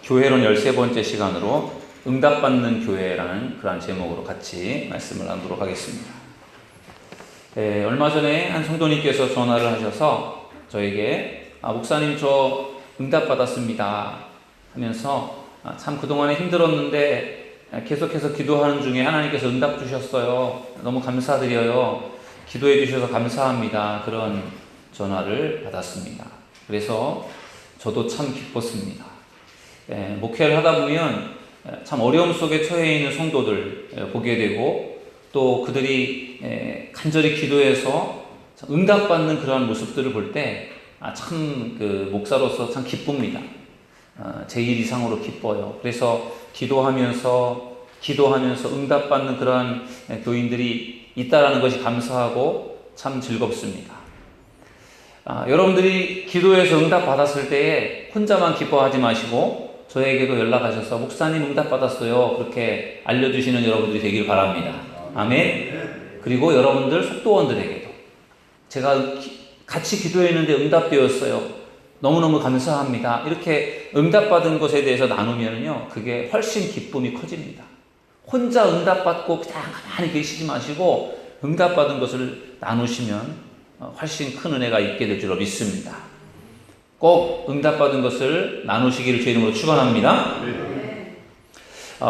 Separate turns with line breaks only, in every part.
교회론 13번째 시간으로 응답받는 교회라는 그러한 제목으로 같이 말씀을 나누도록 하겠습니다. 얼마 전에 한 성도님께서 전화를 하셔서 저에게 목사님 저 응답받았습니다 하면서 참 그동안에 힘들었는데 계속해서 기도하는 중에 하나님께서 응답 주셨어요. 너무 감사드려요. 기도해 주셔서 감사합니다. 그런 전화를 받았습니다. 그래서 저도 참 기뻤습니다. 목회를 하다 보면 참 어려움 속에 처해 있는 성도들 보게 되고 또 그들이 간절히 기도해서 응답받는 그러한 모습들을 볼 때 참 그 목사로서 참 기쁩니다. 제 일 이상으로 기뻐요. 그래서 기도하면서 응답받는 그러한 교인들이 있다라는 것이 감사하고 참 즐겁습니다. 여러분들이 기도해서 응답받았을 때에 혼자만 기뻐하지 마시고 저에게도 연락하셔서 목사님 응답받았어요 그렇게 알려주시는 여러분들이 되길 바랍니다. 아멘. 그리고 여러분들 속도원들에게도 제가 같이 기도했는데 응답되었어요. 너무너무 감사합니다. 이렇게 응답받은 것에 대해서 나누면요 그게 훨씬 기쁨이 커집니다. 혼자 응답받고 그냥 가만히 계시지 마시고 응답받은 것을 나누시면 훨씬 큰 은혜가 있게 될 줄로 믿습니다. 꼭 응답받은 것을 나누시기를 주의 이름으로 축원합니다.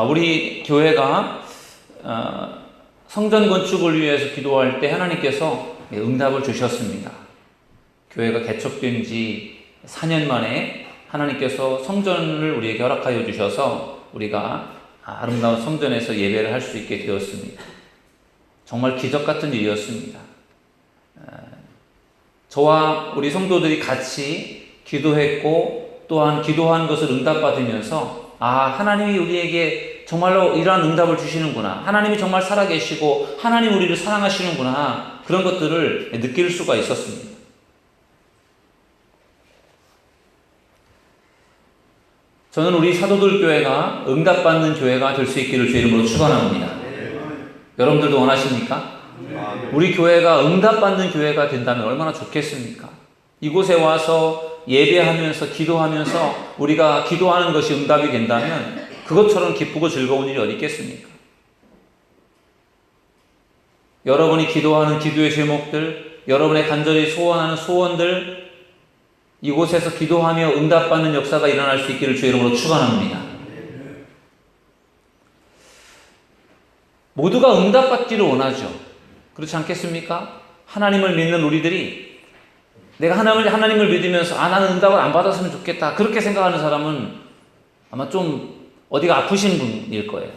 우리 교회가 성전 건축을 위해서 기도할 때 하나님께서 응답을 주셨습니다. 교회가 개척된 지 4년 만에 하나님께서 성전을 우리에게 허락하여 주셔서 우리가 아름다운 성전에서 예배를 할 수 있게 되었습니다. 정말 기적 같은 일이었습니다. 저와 우리 성도들이 같이 기도했고 또한 기도한 것을 응답받으면서 하나님이 우리에게 정말로 이러한 응답을 주시는구나. 하나님이 정말 살아계시고 하나님 우리를 사랑하시는구나. 그런 것들을 느낄 수가 있었습니다. 저는 우리 사도들 교회가 응답받는 교회가 될 수 있기를 주의 이름으로 축원합니다. 여러분들도 원하십니까? 우리 교회가 응답받는 교회가 된다면 얼마나 좋겠습니까? 이곳에 와서 예배하면서 기도하면서 우리가 기도하는 것이 응답이 된다면 그것처럼 기쁘고 즐거운 일이 어디 있겠습니까? 여러분이 기도하는 기도의 제목들, 여러분의 간절히 소원하는 소원들, 이곳에서 기도하며 응답받는 역사가 일어날 수 있기를 주의 이름으로 축원합니다. 모두가 응답받기를 원하죠. 그렇지 않겠습니까? 하나님을 믿는 우리들이 내가 하나님을 믿으면서 나는 응답을 안 받았으면 좋겠다 그렇게 생각하는 사람은 아마 좀 어디가 아프신 분일 거예요.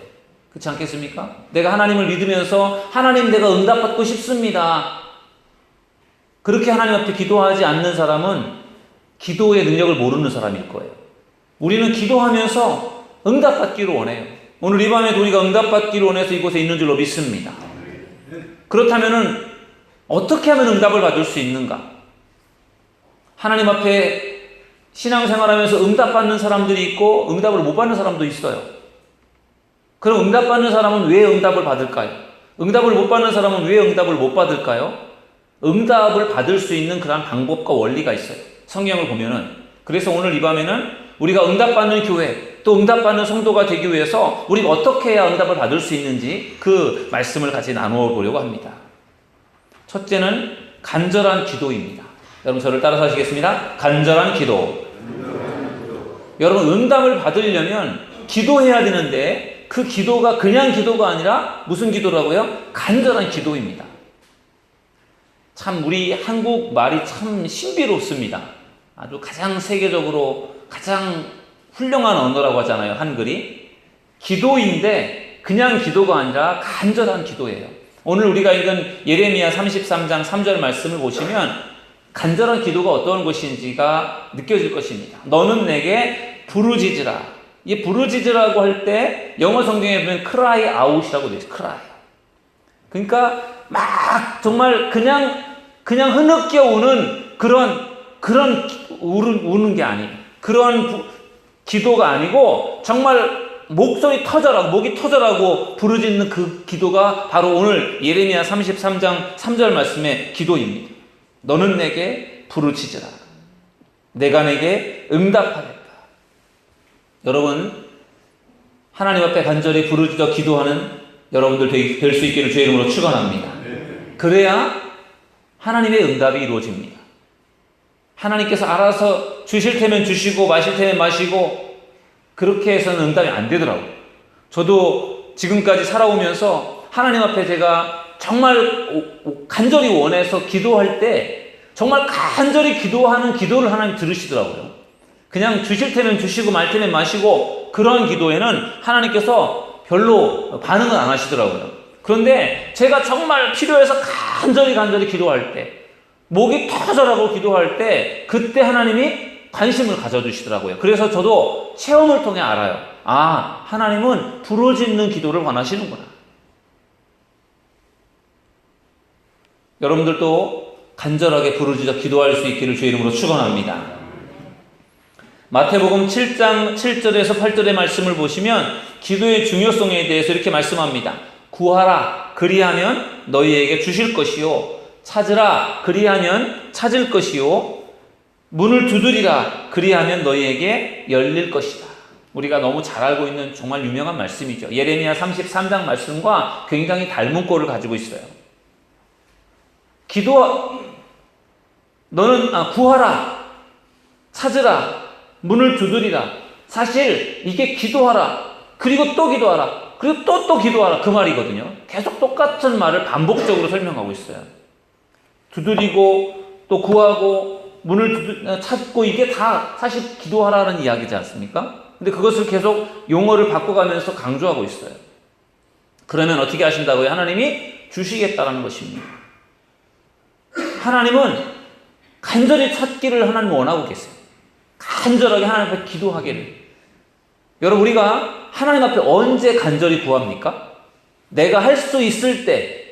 그렇지 않겠습니까? 내가 하나님을 믿으면서 하나님 내가 응답받고 싶습니다 그렇게 하나님 앞에 기도하지 않는 사람은 기도의 능력을 모르는 사람일 거예요. 우리는 기도하면서 응답받기를 원해요. 오늘 이 밤에 우리가 응답받기를 원해서 이곳에 있는 줄로 믿습니다. 그렇다면 어떻게 하면 응답을 받을 수 있는가? 하나님 앞에 신앙생활하면서 응답받는 사람들이 있고 응답을 못 받는 사람도 있어요. 그럼 응답받는 사람은 왜 응답을 받을까요? 응답을 못 받는 사람은 왜 응답을 못 받을까요? 응답을 받을 수 있는 그런 방법과 원리가 있어요. 성경을 보면은. 그래서 오늘 이 밤에는 우리가 응답받는 교회 또 응답받는 성도가 되기 위해서 우리가 어떻게 해야 응답을 받을 수 있는지 그 말씀을 같이 나누어 보려고 합니다. 첫째는 간절한 기도입니다. 여러분 저를 따라서 하시겠습니다. 간절한 기도. 여러분 응답을 받으려면 기도해야 되는데 그 기도가 그냥 기도가 아니라 무슨 기도라고요? 간절한 기도입니다. 참 우리 한국 말이 참 신비롭습니다. 아주 가장 세계적으로 가장 훌륭한 언어라고 하잖아요. 한글이. 기도인데 그냥 기도가 아니라 간절한 기도예요. 오늘 우리가 읽은 예레미야 33장 3절 말씀을 보시면 간절한 기도가 어떤 것인지가 느껴질 것입니다. 너는 내게 부르짖으라. 이 부르짖으라고 할 때 영어 성경에 보면 cry out이라고 되어 있어요. cry. 그러니까 막 정말 그냥 흐느껴 우는 그런 우는 게 아니에요. 그런 기도가 아니고 정말 목이 터져라고 부르짖는 그 기도가 바로 오늘 예레미야 33장 3절 말씀의 기도입니다. 너는 내게 부르짖으라. 내가 내게 응답하겠다. 여러분, 하나님 앞에 간절히 부르짖어 기도하는 여러분들 될 수 있기를 주의 이름으로 축원합니다. 그래야 하나님의 응답이 이루어집니다. 하나님께서 알아서 주실 테면 주시고 마실 테면 마시고 그렇게 해서는 응답이 안 되더라고요. 저도 지금까지 살아오면서 하나님 앞에 제가 정말 간절히 원해서 기도할 때 정말 간절히 기도하는 기도를 하나님 들으시더라고요. 그냥 주실 테면 주시고 말 테면 마시고 그런 기도에는 하나님께서 별로 반응은 안 하시더라고요. 그런데 제가 정말 필요해서 간절히 기도할 때, 목이 터져라고 기도할 때 그때 하나님이 관심을 가져주시더라고요. 그래서 저도 체험을 통해 알아요. 아, 하나님은 부르짖는 기도를 원하시는구나. 여러분들도 간절하게 부르짖어 기도할 수 있기를 주의 이름으로 축원합니다. 마태복음 7장 7절에서 8절의 말씀을 보시면 기도의 중요성에 대해서 이렇게 말씀합니다. 구하라 그리하면 너희에게 주실 것이요, 찾으라 그리하면 찾을 것이요, 문을 두드리라 그리하면 너희에게 열릴 것이다. 우리가 너무 잘 알고 있는 정말 유명한 말씀이죠. 예레미야 33장 말씀과 굉장히 닮은 꼴을 가지고 있어요. 구하라, 찾으라, 문을 두드리라. 사실 이게 기도하라, 그리고 또 기도하라, 그리고 또 기도하라 그 말이거든요. 계속 똑같은 말을 반복적으로 설명하고 있어요. 두드리고 또 구하고 문을 찾고 이게 다 사실 기도하라는 이야기지 않습니까? 근데 그것을 계속 용어를 바꿔가면서 강조하고 있어요. 그러면 어떻게 하신다고요? 하나님이 주시겠다라는 것입니다. 하나님은 간절히 찾기를 하나님 원하고 계세요. 간절하게 하나님 앞에 기도하기를. 여러분, 우리가 하나님 앞에 언제 간절히 구합니까? 내가 할 수 있을 때,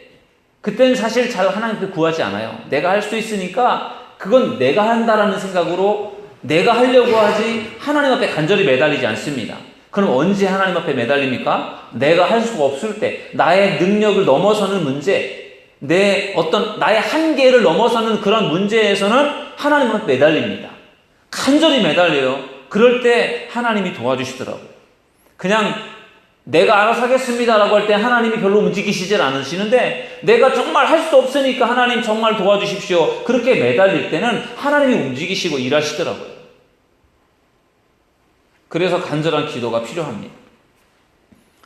그때는 사실 잘 하나님 앞에 구하지 않아요. 내가 할 수 있으니까 그건 내가 한다라는 생각으로 내가 하려고 하지 하나님 앞에 간절히 매달리지 않습니다. 그럼 언제 하나님 앞에 매달립니까? 내가 할 수가 없을 때, 나의 능력을 넘어서는 문제, 나의 한계를 넘어서는 그런 문제에서는 하나님 앞에 매달립니다. 간절히 매달려요. 그럴 때 하나님이 도와주시더라고요. 그냥 내가 알아서 하겠습니다라고 할 때 하나님이 별로 움직이시질 않으시는데, 내가 정말 할 수 없으니까 하나님 정말 도와주십시오, 그렇게 매달릴 때는 하나님이 움직이시고 일하시더라고요. 그래서 간절한 기도가 필요합니다.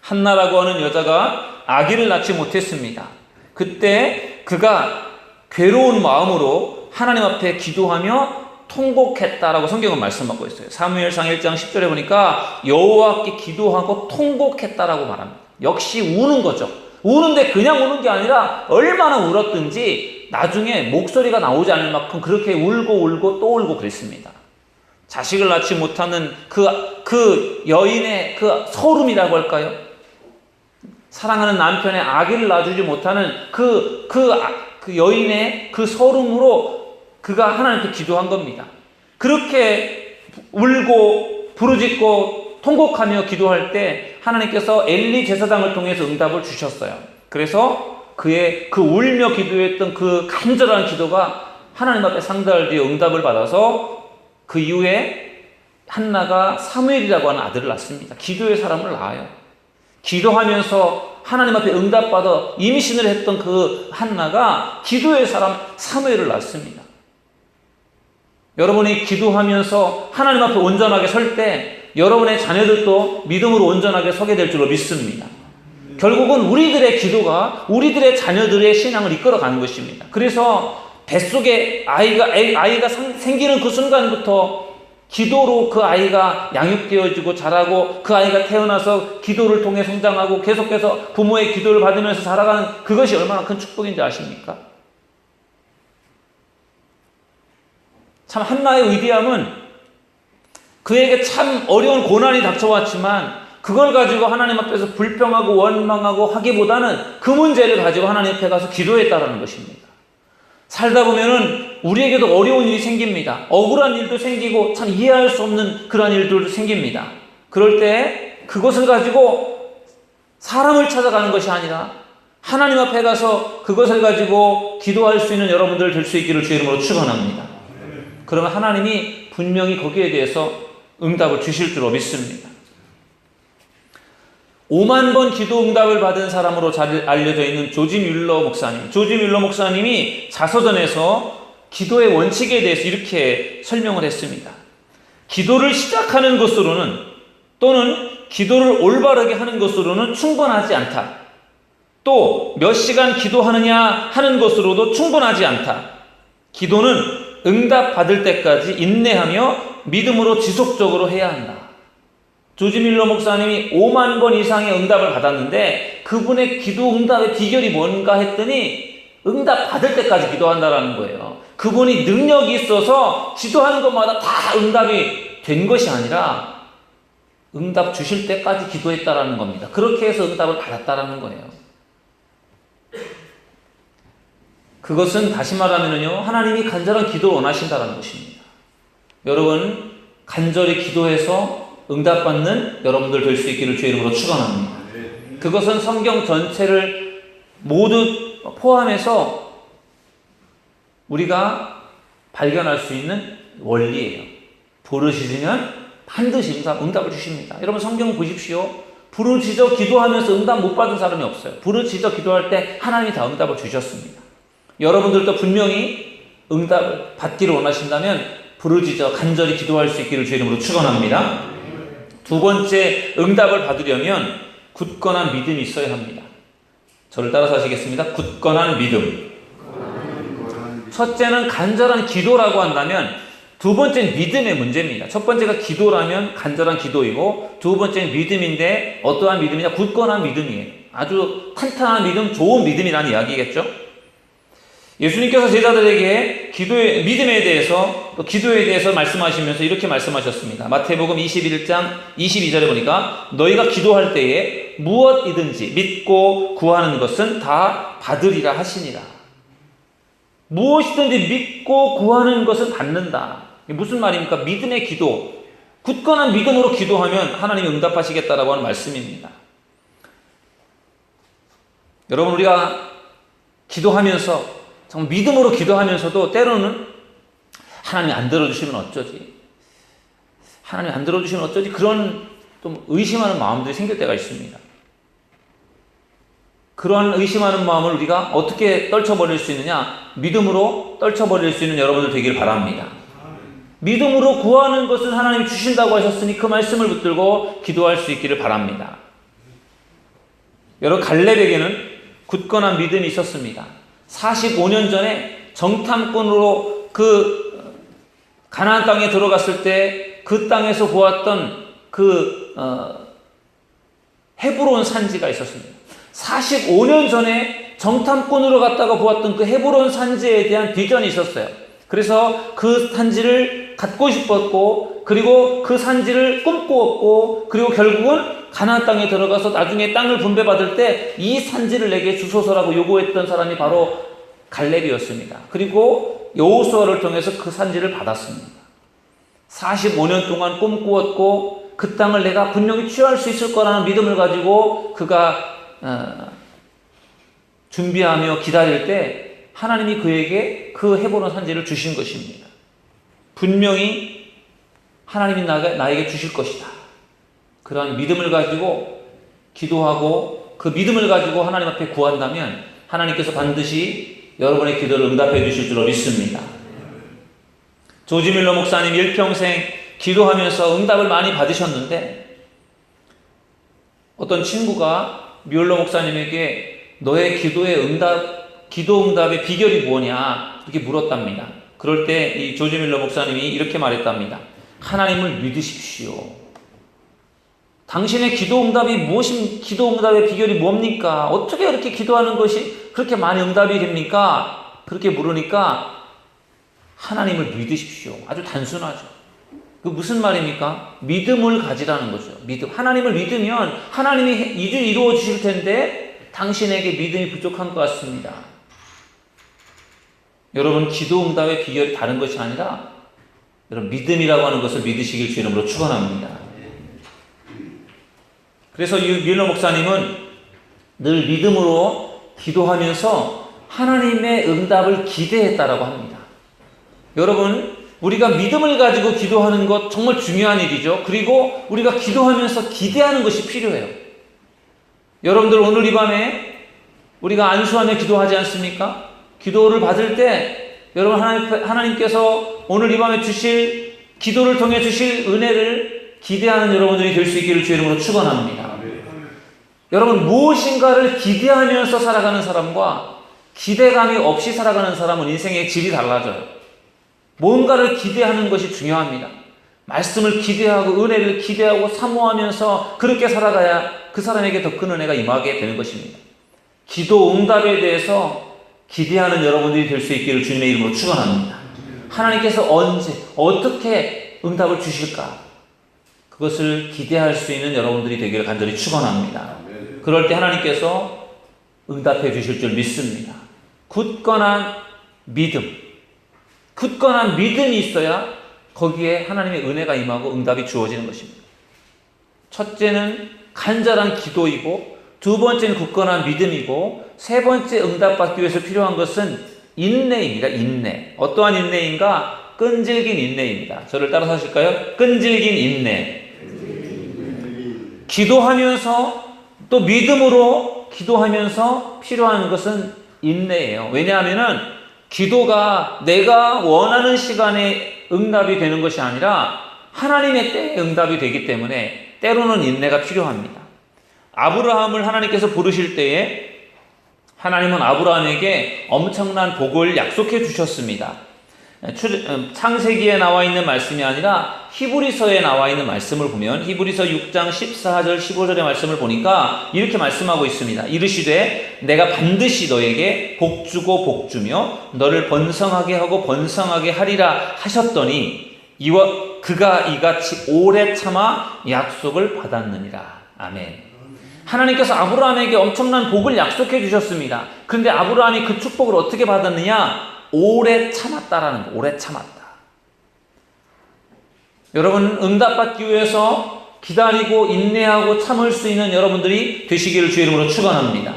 한나라고 하는 여자가 아기를 낳지 못했습니다. 그때 그가 괴로운 마음으로 하나님 앞에 기도하며 통곡했다라고 성경은 말씀하고 있어요. 사무엘상 1장 10절에 보니까 여호와께 기도하고 통곡했다라고 말합니다. 역시 우는 거죠. 우는데 그냥 우는 게 아니라 얼마나 울었든지 나중에 목소리가 나오지 않을 만큼 그렇게 울고 또 울고 그랬습니다. 자식을 낳지 못하는 그 여인의 그 서름이라고 할까요? 사랑하는 남편의 아기를 낳아주지 못하는 그 여인의 그 서름으로 그가 하나님께 기도한 겁니다. 그렇게 울고 부르짖고 통곡하며 기도할 때 하나님께서 엘리 제사장을 통해서 응답을 주셨어요. 그래서 그의 그 울며 기도했던 그 간절한 기도가 하나님 앞에 상달되어 응답을 받아서 그 이후에 한나가 사무엘이라고 하는 아들을 낳습니다. 기도의 사람을 낳아요. 기도하면서 하나님 앞에 응답받아 임신을 했던 그 한나가 기도의 사람 사무엘을 낳습니다. 여러분이 기도하면서 하나님 앞에 온전하게 설 때 여러분의 자녀들도 믿음으로 온전하게 서게 될 줄로 믿습니다. 결국은 우리들의 기도가 우리들의 자녀들의 신앙을 이끌어가는 것입니다. 그래서 뱃속에 아이가 생기는 그 순간부터 기도로 그 아이가 양육되어지고 자라고, 그 아이가 태어나서 기도를 통해 성장하고 계속해서 부모의 기도를 받으면서 자라가는 그것이 얼마나 큰 축복인지 아십니까? 참 한나의 위대함은 그에게 참 어려운 고난이 닥쳐왔지만 그걸 가지고 하나님 앞에서 불평하고 원망하고 하기보다는 그 문제를 가지고 하나님 앞에 가서 기도했다라는 것입니다. 살다 보면은 우리에게도 어려운 일이 생깁니다. 억울한 일도 생기고 참 이해할 수 없는 그런 일들도 생깁니다. 그럴 때 그것을 가지고 사람을 찾아가는 것이 아니라 하나님 앞에 가서 그것을 가지고 기도할 수 있는 여러분들 될 수 있기를 주의 이름으로 축원합니다. 그러면 하나님이 분명히 거기에 대해서 응답을 주실 줄로 믿습니다. 5만 번 기도 응답을 받은 사람으로 잘 알려져 있는 조지 뮬러 목사님. 조지 뮬러 목사님이 자서전에서 기도의 원칙에 대해서 이렇게 설명을 했습니다. 기도를 시작하는 것으로는 또는 기도를 올바르게 하는 것으로는 충분하지 않다. 또 몇 시간 기도하느냐 하는 것으로도 충분하지 않다. 기도는 응답받을 때까지 인내하며 믿음으로 지속적으로 해야 한다. 조지 뮬러 목사님이 5만 번 이상의 응답을 받았는데 그분의 기도 응답의 비결이 뭔가 했더니 응답 받을 때까지 기도한다라는 거예요. 그분이 능력이 있어서 기도하는 것마다 다 응답이 된 것이 아니라 응답 주실 때까지 기도했다라는 겁니다. 그렇게 해서 응답을 받았다라는 거예요. 그것은 다시 말하면요, 하나님이 간절한 기도를 원하신다라는 것입니다. 여러분, 간절히 기도해서 응답받는 여러분들 될 수 있기를 주의 이름으로 축원합니다. 그것은 성경 전체를 모두 포함해서 우리가 발견할 수 있는 원리예요. 부르시면 반드시 응답을 주십니다. 여러분 성경 보십시오. 부르짖어 기도하면서 응답 못 받은 사람이 없어요. 부르짖어 기도할 때 하나님이 다 응답을 주셨습니다. 여러분들도 분명히 응답을 받기를 원하신다면 부르짖어 간절히 기도할 수 있기를 주의 이름으로 축원합니다. 두 번째, 응답을 받으려면 굳건한 믿음이 있어야 합니다. 저를 따라서 하시겠습니다. 굳건한 믿음. 첫째는 간절한 기도라고 한다면 두 번째는 믿음의 문제입니다. 첫 번째가 기도라면 간절한 기도이고 두 번째는 믿음인데 어떠한 믿음이냐? 굳건한 믿음이에요. 아주 탄탄한 믿음, 좋은 믿음이라는 이야기겠죠. 예수님께서 제자들에게 믿음에 대해서 또 기도에 대해서 말씀하시면서 이렇게 말씀하셨습니다. 마태복음 21장 22절에 보니까 너희가 기도할 때에 무엇이든지 믿고 구하는 것은 다 받으리라 하시니라. 무엇이든지 믿고 구하는 것은 받는다. 무슨 말입니까? 믿음의 기도, 굳건한 믿음으로 기도하면 하나님이 응답하시겠다라고 하는 말씀입니다. 여러분, 우리가 기도하면서 정말 믿음으로 기도하면서도 때로는 하나님이 안 들어주시면 어쩌지? 하나님이 안 들어주시면 어쩌지? 그런 좀 의심하는 마음들이 생길 때가 있습니다. 그러한 의심하는 마음을 우리가 어떻게 떨쳐버릴 수 있느냐? 믿음으로 떨쳐버릴 수 있는 여러분들 되길 바랍니다. 믿음으로 구하는 것은 하나님이 주신다고 하셨으니 그 말씀을 붙들고 기도할 수 있기를 바랍니다. 여러분, 갈렙에게는 굳건한 믿음이 있었습니다. 45년 전에 정탐꾼으로 그 가나안 땅에 들어갔을 때 그 땅에서 보았던 그 헤브론 산지가 있었습니다. 45년 전에 정탐꾼으로 갔다가 보았던 그 헤브론 산지에 대한 비전이 있었어요. 그래서 그 산지를 갖고 싶었고, 그리고 그 산지를 꿈꾸었고, 그리고 결국은 가나안 땅에 들어가서 나중에 땅을 분배받을 때 이 산지를 내게 주소서라고 요구했던 사람이 바로 갈렙이었습니다. 그리고 여호수아를 통해서 그 산지를 받았습니다. 45년 동안 꿈꾸었고 그 땅을 내가 분명히 취할 수 있을 거라는 믿음을 가지고 그가 준비하며 기다릴 때 하나님이 그에게 그 헤브론 산지를 주신 것입니다. 분명히 하나님이 나에게 주실 것이다. 그런 믿음을 가지고 기도하고 그 믿음을 가지고 하나님 앞에 구한다면 하나님께서 반드시 여러분의 기도를 응답해 주실 줄로 믿습니다. 조지 뮬러 목사님 일평생 기도하면서 응답을 많이 받으셨는데 어떤 친구가 뮬러 목사님에게 너의 기도 응답의 비결이 뭐냐 이렇게 물었답니다. 그럴 때 이 조지 뮬러 목사님이 이렇게 말했답니다. 하나님을 믿으십시오. 당신의 기도 응답의 비결이 뭡니까? 어떻게 이렇게 기도하는 것이 그렇게 많이 응답이 됩니까? 그렇게 물으니까 하나님을 믿으십시오. 아주 단순하죠. 그 무슨 말입니까? 믿음을 가지라는 거죠. 믿음. 하나님을 믿으면 하나님이 이루어 주실 텐데 당신에게 믿음이 부족한 것 같습니다. 여러분, 기도 응답의 비결이 다른 것이 아니라 여러분 믿음이라고 하는 것을 믿으시길 주 이름으로 축원합니다. 그래서 이 뮬러 목사님은 늘 믿음으로 기도하면서 하나님의 응답을 기대했다라고 합니다. 여러분, 우리가 믿음을 가지고 기도하는 것 정말 중요한 일이죠. 그리고 우리가 기도하면서 기대하는 것이 필요해요. 여러분들 오늘 이 밤에 우리가 안수하며 기도하지 않습니까? 기도를 받을 때 여러분 하나님께서 오늘 이 밤에 주실 기도를 통해 주실 은혜를 기대하는 여러분들이 될 수 있기를 주의 이름으로 축원합니다. 여러분 무엇인가를 기대하면서 살아가는 사람과 기대감이 없이 살아가는 사람은 인생의 질이 달라져요. 뭔가를 기대하는 것이 중요합니다. 말씀을 기대하고 은혜를 기대하고 사모하면서 그렇게 살아가야 그 사람에게 더 큰 은혜가 임하게 되는 것입니다. 기도 응답에 대해서 기대하는 여러분들이 될 수 있기를 주님의 이름으로 축원합니다. 하나님께서 언제 어떻게 응답을 주실까? 그것을 기대할 수 있는 여러분들이 되기를 간절히 축원합니다. 그럴 때 하나님께서 응답해 주실 줄 믿습니다. 굳건한 믿음이 있어야 거기에 하나님의 은혜가 임하고 응답이 주어지는 것입니다. 첫째는 간절한 기도이고, 두 번째는 굳건한 믿음이고, 세 번째 응답받기 위해서 필요한 것은 인내입니다. 인내. 어떠한 인내인가? 끈질긴 인내입니다. 저를 따라서 하실까요? 끈질긴 인내. 기도하면서 또 믿음으로 기도하면서 필요한 것은 인내예요. 왜냐하면은 기도가 내가 원하는 시간에 응답이 되는 것이 아니라 하나님의 때에 응답이 되기 때문에 때로는 인내가 필요합니다. 아브라함을 하나님께서 부르실 때에 하나님은 아브라함에게 엄청난 복을 약속해 주셨습니다. 창세기에 나와 있는 말씀이 아니라 히브리서에 나와 있는 말씀을 보면 히브리서 6장 14절 15절의 말씀을 보니까 이렇게 말씀하고 있습니다. 이르시되 내가 반드시 너에게 복주고 복주며 너를 번성하게 하고 번성하게 하리라 하셨더니 그가 이같이 오래 참아 약속을 받았느니라. 아멘. 하나님께서 아브라함에게 엄청난 복을 약속해 주셨습니다. 그런데 아브라함이 그 축복을 어떻게 받았느냐? 오래 참았다라는 거. 오래 참았다. 여러분 응답받기 위해서 기다리고 인내하고 참을 수 있는 여러분들이 되시기를 주의 이름으로 축원합니다.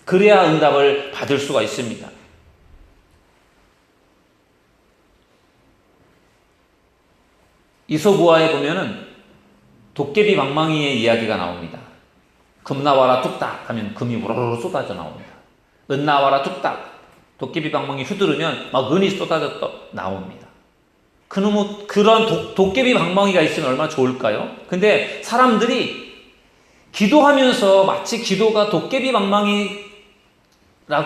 그래야 응답을 받을 수가 있습니다. 이솝우화에 보면은 도깨비 방망이의 이야기가 나옵니다. 금 나와라 뚝딱 하면 금이 우르르 쏟아져 나옵니다. 은 나와라 뚝딱 도깨비 방망이 휘두르면 막 은이 쏟아져 나옵니다. 그런 도깨비 방망이가 있으면 얼마나 좋을까요? 근데 사람들이 기도하면서 마치 기도가 도깨비 방망이라고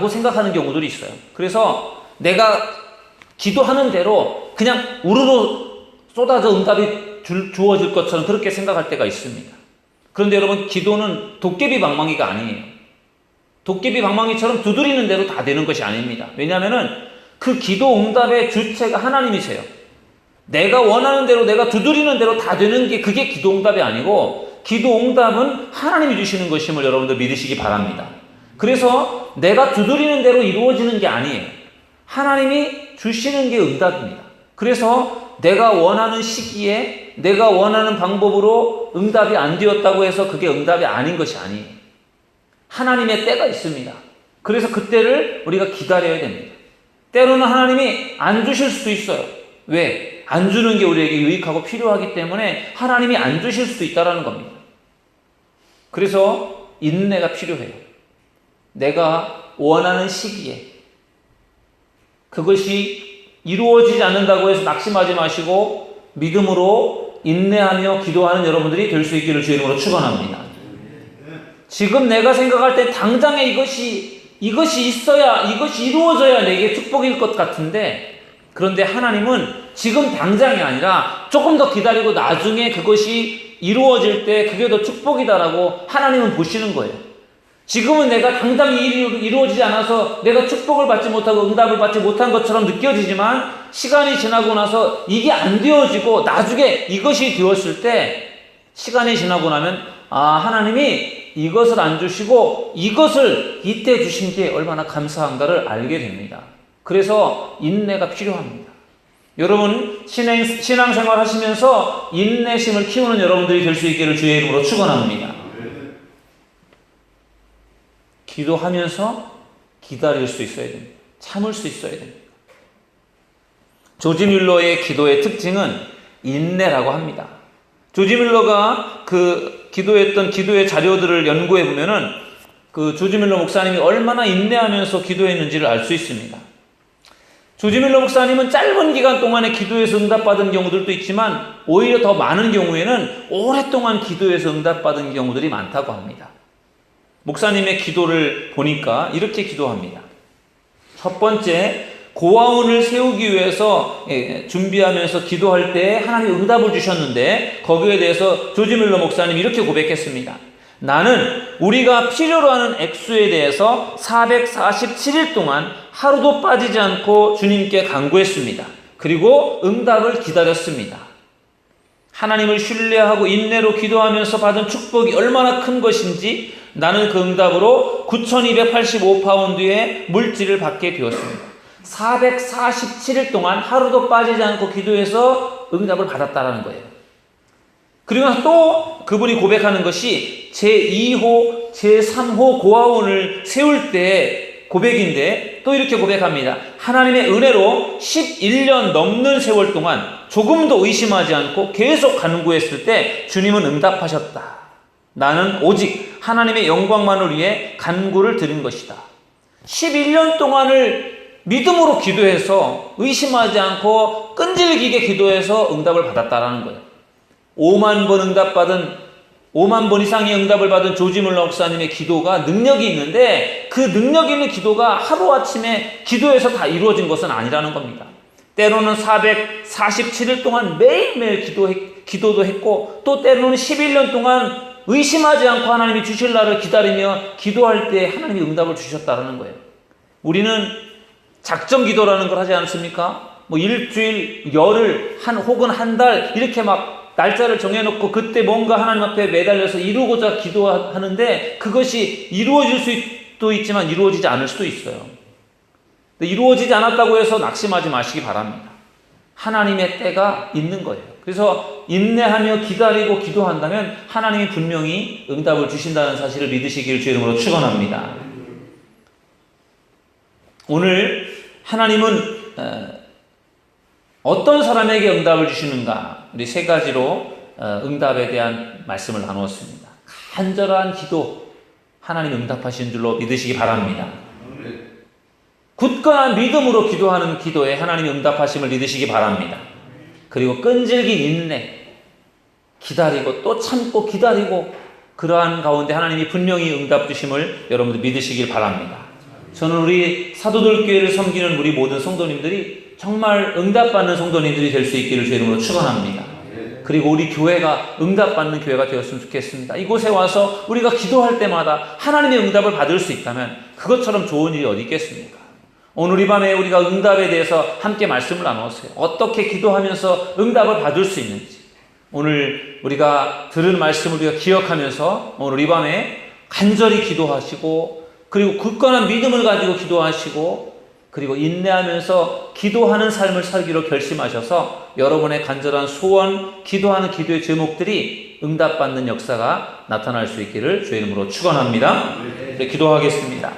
생각하는 경우들이 있어요. 그래서 내가 기도하는 대로 그냥 우르르 쏟아져 응답이 주어질 것처럼 그렇게 생각할 때가 있습니다. 그런데 여러분 기도는 도깨비 방망이가 아니에요. 도깨비 방망이처럼 두드리는 대로 다 되는 것이 아닙니다. 왜냐하면은 그 기도 응답의 주체가 하나님이세요. 내가 원하는 대로 내가 두드리는 대로 다 되는 게 그게 기도 응답이 아니고 기도 응답은 하나님이 주시는 것임을 여러분들 믿으시기 바랍니다. 그래서 내가 두드리는 대로 이루어지는 게 아니에요. 하나님이 주시는 게 응답입니다. 그래서 내가 원하는 시기에 내가 원하는 방법으로 응답이 안 되었다고 해서 그게 응답이 아닌 것이 아니에요. 하나님의 때가 있습니다. 그래서 그때를 우리가 기다려야 됩니다. 때로는 하나님이 안 주실 수도 있어요. 왜? 안 주는 게 우리에게 유익하고 필요하기 때문에 하나님이 안 주실 수도 있다는 겁니다. 그래서 인내가 필요해요. 내가 원하는 시기에 그것이 이루어지지 않는다고 해서 낙심하지 마시고 믿음으로 인내하며 기도하는 여러분들이 될 수 있기를 주의 이름으로 축원합니다. 지금 내가 생각할 때 당장에 이것이 있어야 이것이 이루어져야 내게 축복일 것 같은데 그런데 하나님은 지금 당장이 아니라 조금 더 기다리고 나중에 그것이 이루어질 때 그게 더 축복이다라고 하나님은 보시는 거예요. 지금은 내가 당장 이 일이 이루어지지 않아서 내가 축복을 받지 못하고 응답을 받지 못한 것처럼 느껴지지만 시간이 지나고 나서 이게 안 되어지고 나중에 이것이 되었을 때 시간이 지나고 나면 하나님이 이것을 안 주시고 이것을 이때 주신 게 얼마나 감사한가를 알게 됩니다. 그래서 인내가 필요합니다. 여러분 신앙생활 하시면서 인내심을 키우는 여러분들이 될 수 있기를 주의 이름으로 축원합니다. 기도하면서 기다릴 수 있어야 됩니다. 참을 수 있어야 됩니다. 조지 뮬러의 기도의 특징은 인내라고 합니다. 조지 밀러가 그 기도했던 기도의 자료들을 연구해 보면은 그 조지 밀러 목사님이 얼마나 인내하면서 기도했는지를 알 수 있습니다. 조지 밀러 목사님은 짧은 기간 동안에 기도해서 응답받은 경우들도 있지만 오히려 더 많은 경우에는 오랫동안 기도해서 응답받은 경우들이 많다고 합니다. 목사님의 기도를 보니까 이렇게 기도합니다. 첫 번째, 고아원을 세우기 위해서 준비하면서 기도할 때 하나님이 응답을 주셨는데 거기에 대해서 조지 밀러 목사님이 이렇게 고백했습니다. 나는 우리가 필요로 하는 액수에 대해서 447일 동안 하루도 빠지지 않고 주님께 간구했습니다. 그리고 응답을 기다렸습니다. 하나님을 신뢰하고 인내로 기도하면서 받은 축복이 얼마나 큰 것인지 나는 그 응답으로 9,285파운드의 물질을 받게 되었습니다. 447일 동안 하루도 빠지지 않고 기도해서 응답을 받았다라는 거예요. 그리고 또 그분이 고백하는 것이 제2호, 제3호 고아원을 세울 때 고백인데 또 이렇게 고백합니다. 하나님의 은혜로 11년 넘는 세월 동안 조금도 의심하지 않고 계속 간구했을 때 주님은 응답하셨다. 나는 오직 하나님의 영광만을 위해 간구를 드린 것이다. 11년 동안을 믿음으로 기도해서 의심하지 않고 끈질기게 기도해서 응답을 받았다라는 거예요. 5만 번 이상의 응답을 받은 조지 밀러 목사님의 기도가 능력이 있는데 그 능력 있는 기도가 하루아침에 기도해서 다 이루어진 것은 아니라는 겁니다. 때로는 447일 동안 매일매일 기도도 했고 또 때로는 11년 동안 의심하지 않고 하나님이 주실 날을 기다리며 기도할 때 하나님이 응답을 주셨다는 거예요. 우리는 작정 기도라는 걸 하지 않습니까? 뭐 일주일, 열흘, 혹은 한 달 이렇게 막 날짜를 정해놓고 그때 뭔가 하나님 앞에 매달려서 이루고자 기도하는데 그것이 이루어질 수도 있지만 이루어지지 않을 수도 있어요. 근데 이루어지지 않았다고 해서 낙심하지 마시기 바랍니다. 하나님의 때가 있는 거예요. 그래서 인내하며 기다리고 기도한다면 하나님이 분명히 응답을 주신다는 사실을 믿으시길 주의 이름으로 축원합니다. 오늘 하나님은 어떤 사람에게 응답을 주시는가? 우리 세 가지로 응답에 대한 말씀을 나누었습니다. 간절한 기도, 하나님 응답하시는 줄로 믿으시기 바랍니다. 굳건한 믿음으로 기도하는 기도에 하나님이 응답하심을 믿으시기 바랍니다. 그리고 끈질긴 인내, 기다리고 또 참고 기다리고 그러한 가운데 하나님이 분명히 응답 주심을 여러분들 믿으시길 바랍니다. 저는 우리 사도들 교회를 섬기는 우리 모든 성도님들이 정말 응답받는 성도님들이 될 수 있기를 주의 이름으로 축원합니다. 그리고 우리 교회가 응답받는 교회가 되었으면 좋겠습니다. 이곳에 와서 우리가 기도할 때마다 하나님의 응답을 받을 수 있다면 그것처럼 좋은 일이 어디 있겠습니까? 오늘 이 밤에 우리가 응답에 대해서 함께 말씀을 나누었어요. 어떻게 기도하면서 응답을 받을 수 있는지 오늘 우리가 들은 말씀을 우리가 기억하면서 오늘 이 밤에 간절히 기도하시고 그리고 굳건한 믿음을 가지고 기도하시고 그리고 인내하면서 기도하는 삶을 살기로 결심하셔서 여러분의 간절한 소원, 기도하는 기도의 제목들이 응답받는 역사가 나타날 수 있기를 주의 이름으로 축원합니다. 네, 기도하겠습니다.